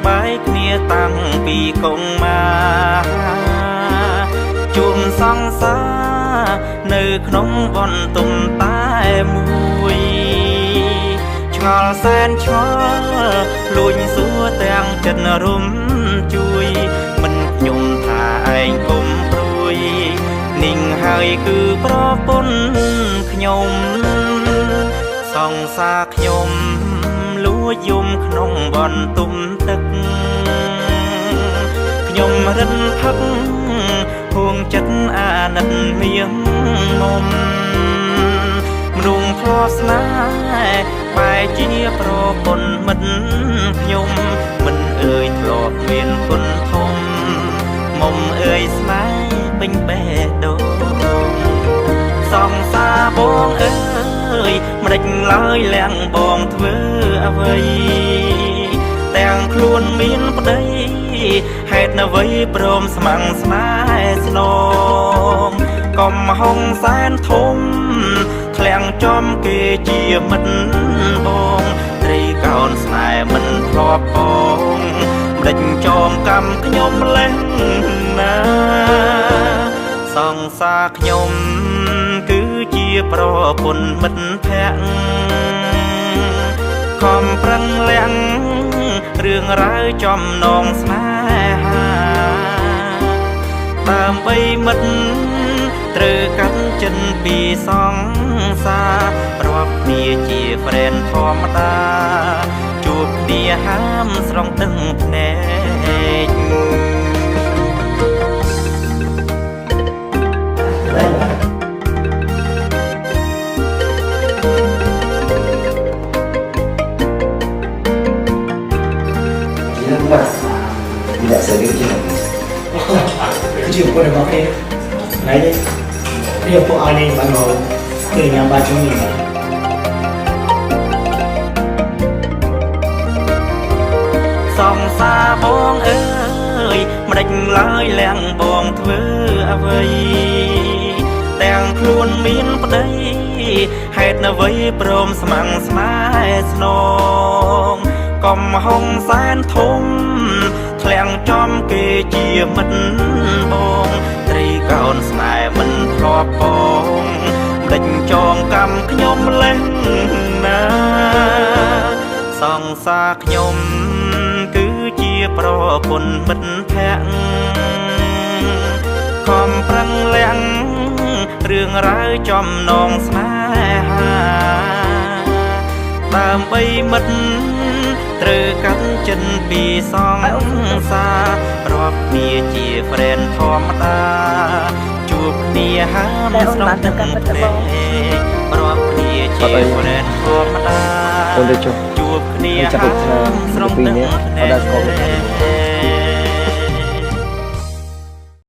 បាយគ្នាតាំងពីកុងមាជុំសង្សារនៅក្នុងបន្ទុំតែមួយឆ្ងល់សែនឆ្ងល់លួចសួរទាំងចិត្តរុំជួយមិនខ្ញុំថាឯងគុំព្រួយនិងហើយគឺប្រពន្ធខ្ញុំសង្សារខ្ញុំលួចយំក្នុងបន្ទុំទឹកខ្ញុំរិនផឹកហួងចិត្តអាណិតមៀងងំមនុស្សធ្លាប់ស្នេហ៍បែរជាប្រពន្ធមិត្តខ្ញុំមិនអើយធ្លាប់មានគុណធំមុំអើយស្នេហ៍ពេញបេះដូងសង្សារបងអើយម្ដេចឡើយលៀងបងធ្វើអ្វីទាំងខ្លួនមានប្តីហេតុអ្វីព្រមស្មាំងស្នេហ៍ស្នងកុំហុងសែនធំធ្លាំងចំគេជាមិត្តបងត្រីកោនស្នេហ៍មិនធ្លាប់បងម្ដេចចងកម្មខ្ញុំលេងណាសង្សារខ្ញុំគឺជាប្រពន្ធមិត្តភក្តិខំប្រឹងលាក់រឿងរ៉ាវចំណងស្នេហាដើម្បីមិត្តត្រូវកាន់ចិនពីសង្សាររាប់គ្នាជា friend ធម្មតាជួបគ្នាហាមស្រង់ទឹកភ្នែកtidak serius kecil pun ada pakai lain dia pun ada yang baru dia yang baca ni សង្សារបងអើយម្ដេចឡើយលៀងបងធ្វើអ្វីទាំងខ្លួនមានប្តីហេតុអ្វីព្រមស្មាំងស្នេហ៍ស្នងកុំហុងសែនធំធ្លាំងចំគេជាមិត្តបងត្រីកោនស្នេហ៍មិនធ្លាប់បងម្ដេចចងកម្មខ្ញុំលេងណាសង្សារខ្ញុំគឺជាប្រពន្ធមិត្តភក្តិខំប្រឹងលាក់រឿងរ៉ាវចំណងស្នេហាដើម្បីមិត្តត្រូវកាន់ចិនពីសង្សាររាប់គ្នាជា friend ធម្មតាជួបគ្នាហាមស្រង់ទឹកភ្នែករាប់គ្នាជា friend ធម្មតាជួបគ្នាហាមស្រង់ទឹកភ្នែក